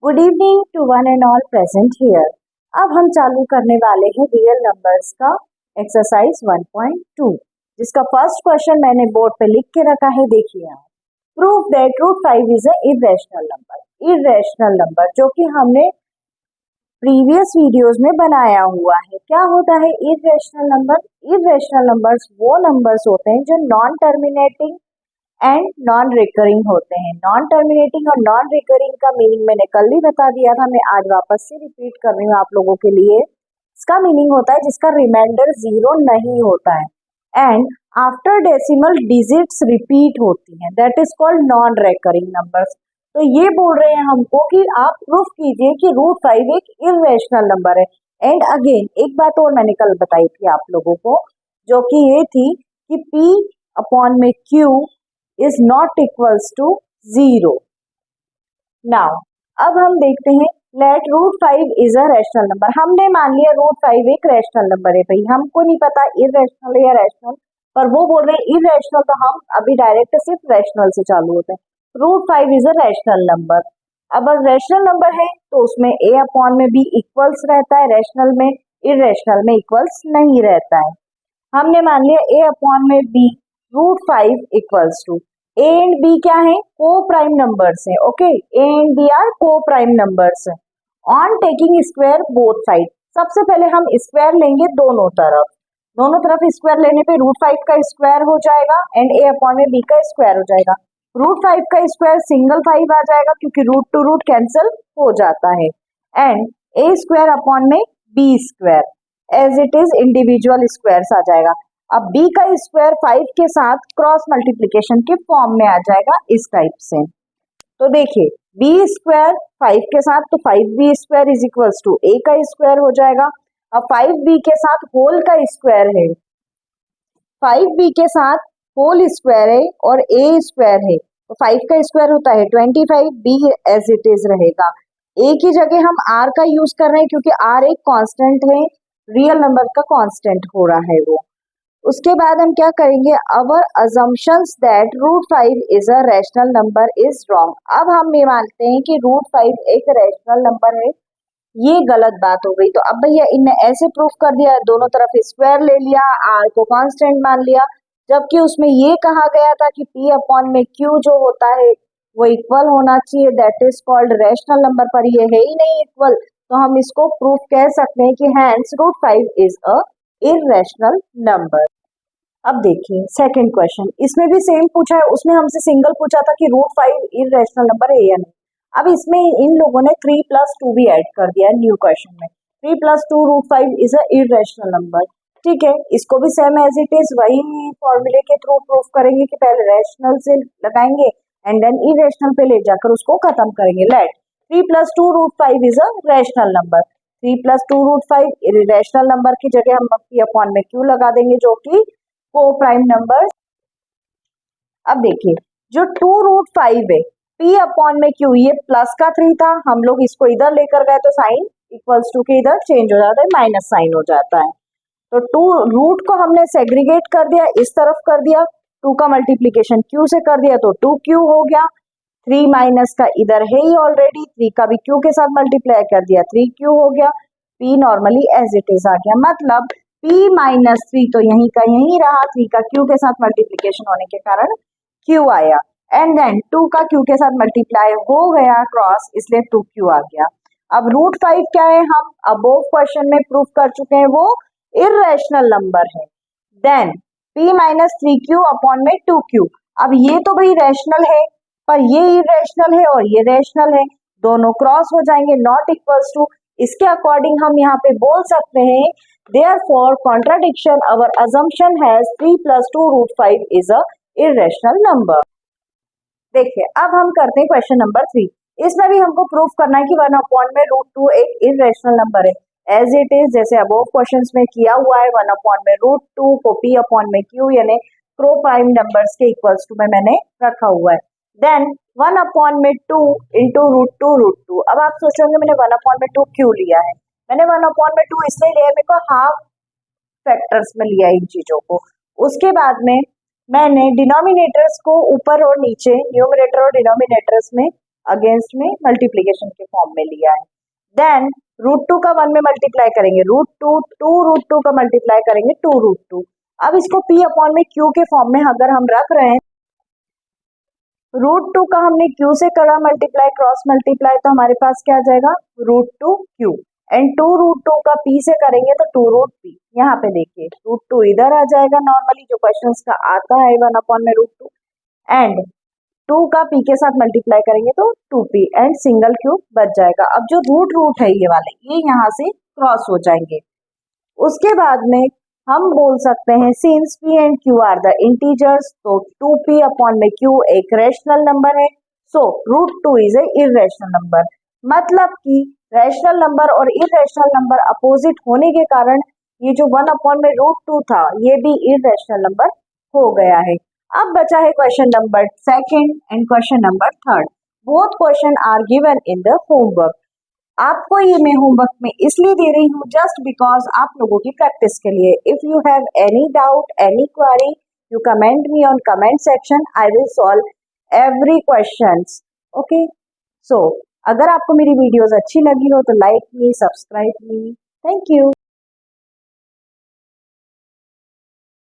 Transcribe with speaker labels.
Speaker 1: Good evening to one and all present here. अब हम चालू करने वाले हैं रियल नंबर्स का एक्सरसाइज 1.2, जिसका फर्स्ट क्वेश्चन मैंने बोर्ड पे लिख के रखा है। देखिए आप, prove that root 5 is a irrational number. Irrational number जो कि हमने प्रीवियस वीडियोस में बनाया हुआ है। क्या होता है इरेशनल नंबर? इरेशनल नंबर्स वो नंबर्स होते हैं जो non terminating and non recurring होते हैं। नॉन टर्मिनेटिंग और नॉन रिकरिंग का मीनिंग मैंने कल ही बता दिया था, मैं आज वापस से रिपीट कर रही हूँ आप लोगों के लिए। इसका मीनिंग होता है जिसका रिमाइंडर 0 नहीं होता है and after decimal digits repeat होती हैं, that is called non recurring numbers. तो ये बोल रहे हैं हमको कि आप प्रूफ कीजिए कि रूट 5 एक इरेशनल नंबर है। एंड अगेन एक बात और मैंने कल बताई थी आप लोगों को, जो कि ये थी कि P अपॉन में Q is not equals to 0. Now, अब हम देखते हैं let root 5 is a rational number। हमने मान लिया रूट 5 एक रैशनल नंबर है। भाई हमको नहीं पता इरेशनल है या रैशनल, पर वो बोल रहे हैं इरेशनल, तो हम अभी डायरेक्ट सिर्फ रैशनल से चालू होते हैं। Root 5 is a rational number. अब अगर रैशनल नंबर है तो उसमें a अपॉन में b इक्वल्स रहता है, रैशनल में, इरेशनल में इक्वल्स नहीं रहता है। हमने मान लिया a अपॉन में b root 5 equals to A and B क्या है? को प्राइम नंबर्स है। Okay, A and B are coprime numbers है। On taking square both side, सबसे पहले हम स्क्वायर लेंगे दोनों तरफ स्क्वायर लेने पे रूट 5 का स्क्वायर हो जाएगा एंड ए अपॉन में बी का स्क्वायर हो जाएगा। रूट 5 का स्क्वायर सिंगल 5 आ जाएगा क्योंकि रूट टू रूट कैंसिल हो जाता है एंड ए स्क्वायर अपॉन में B square as it is individual square आ जाएगा। अब b का स्क्वायर 5 के साथ क्रॉस मल्टीप्लीकेशन के फॉर्म में आ जाएगा इस टाइप से। तो देखिए b स्क्वायर 5 के साथ, तो 5b square is equals to a का स्क्वायर हो जाएगा। अब 5b के साथ होल का स्क्वायर है, 5b के साथ होल स्क्वायर है और a स्क्वायर है, तो 5 का स्क्वायर होता है 25, b एज इट इज रहेगा। a की जगह हम r का यूज कर रहे हैं क्योंकि r एक कांस्टेंट है, रियल नंबर का कांस्टेंट हो रहा है वो। उसके बाद हम क्या करेंगे, our assumptions that root 5 is a rational number is wrong. अब हम ये मानते हैं कि रूट 5 एक रैशनल नंबर है, ये गलत बात हो गई। तो अब भैया इनने ऐसे प्रूफ कर दिया, दोनों तरफ स्क्वायर ले लिया, आर को कांस्टेंट मान लिया, जबकि उसमें ये कहा गया था कि पी अपॉन में क्यू जो होता है वो इक्वल होना चाहिए, that is called rational number, पर ये है ही नहीं इक्वल। तो हम इसको प्रूफ कह सकते हैं कि hence root 5 is a irrational number. अब देखिए सेकंड क्वेश्चन, इसमें भी सेम पूछा है, उसमें हमसे सिंगल पूछा था कि रूट 5 इरेशनल नंबर है या नहीं। अब इसमें इन लोगों ने 3 + 2 भी ऐड कर दिया न्यू क्वेश्चन में। 3 + 2 root 5 is a irrational number. ठीक है, इसको भी सेम एज इट इज वही फॉर्मूले के थ्रू प्रूफ करेंगे कि पहले रैशनल से लगाएंगे एंड देन इरेशनल पे ले जाकर उसको खत्म करेंगे। Let 3 + 2 root 5 is a rational number. 3 + 2 root 5 irrational number की जगह हम p अपॉन में q लगा देंगे जो कि को प्राइम नंबर। अब देखिए जो 2 रूट 5 है, p अपॉन में q, ये प्लस का 3 था, हम लोग इसको इधर लेकर गए तो साइन इक्वल्स टू के इधर चेंज हो जाता है, माइनस साइन हो जाता है। तो 2 रूट को हमने सेग्रीगेट कर दिया, इस तरफ कर दिया, 2 का मल्टीप्लीकेशन q से कर दिया तो 2q हो गया। 3 माइनस का इधर है ही ऑलरेडी, 3 का भी q के साथ मल्टीप्लाई कर दिया, 3q हो गया। p normally as it is आ गया, मतलब p माइनस 3 तो यहीं का यहीं रहा, 3 का q के साथ मल्टीप्लीकेशन होने के कारण q आया एंड देन 2 का q के साथ मल्टीप्लाई हो गया क्रॉस, इसलिए 2q आ गया। अब रूट 5 क्या है, हम अबोव क्वेश्चन में प्रूफ कर चुके हैं, वो इरेशनल नंबर है। Then p minus 3q upon में 2q, अब ये तो भाई रैशनल है, पर ये इरेशनल है और ये रैशनल है, दोनों क्रॉस हो जाएंगे, नॉट इक्वल्स टू। इसके अकॉर्डिंग हम यहाँ पे बोल सकते हैं therefore contradiction our assumption has 3 + 2 root 5 is a irrational number। देखिए अब हम करते हैं क्वेश्चन नंबर 3। इसमें भी हमको प्रूफ करना है कि 1 अपॉन में रूट 2 एक इरेशनल नंबर है, एज इट इज जैसे अबोव क्वेश्चंस में किया हुआ है। 1 अपॉन में रूट 2 को p अपॉन में q यानी प्रो प्राइम नंबर्स के इक्वल्स टू में मैंने रखा हुआ है। देन 1 अपॉन में 2 इंटू रूट 2। अब आप सोचोगे मैंने 1 अपॉन में 2 क्यों लिया है, मैंने 1 अपॉन में 2 इसलिए लिया है, मेरे को हाफ फैक्टर्स में लिया इन चीजों को। उसके बाद में मैंने डिनोमिनेटर्स को ऊपर और नीचे, न्यूमरेटर और डिनोमिनेटर्स में अगेंस्ट में मल्टीप्लीकेशन के फॉर्म में लिया है। देन √2 का 1 में मल्टीप्लाई करेंगे, √2, 2√2 का मल्टीप्लाई करेंगे 2√2। अब इसको P अपॉन में Q के फॉर्म में अगर हम रख रहे हैं, √2 का हमने Q से करा मल्टीप्लाई, क्रॉस मल्टीप्लाई, तो हमारे पास क्या आ जाएगा √2Q, एंड 2√2 का P से करेंगे तो 2√P। यहाँ पे देखिए √2 इधर आ जाएगा, नॉर्मली जो क्वेश्चंस का आता है 1 अपॉन में √2, एंड 2 का P के साथ मल्टीप्लाई करेंगे तो 2P, एंड सिंगल क्यूब बच जाएगा। अब जो रूट है ये वाले, ये यहाँ से क्रॉस हो जाएंगे। उसके बाद में हम बोल सकते हैं since P and Q are the integers, तो 2P अपॉन में Q एक रैशनल नंबर है, so √2 is a irrational number. मतलब कि रैशनल नंबर और इररेशनल नंबर अपोजिट होने के कारण ये जो 1 अपॉन में √2 था ये भी इररेशनल नंबर हो गया है। अब बचा है question number 2 and question number 3। Both question are given in the homework. आपको ये मैं होमवर्क में इसलिए दे रही हूँ जस्ट बिकॉज आप लोगों की प्रैक्टिस के लिए। If you have any doubt, any query, you comment me on comment section, I will solve every questions. Okay, so अगर आपको मेरी वीडियोस अच्छी लगी हो तो like me, subscribe me. Thank you.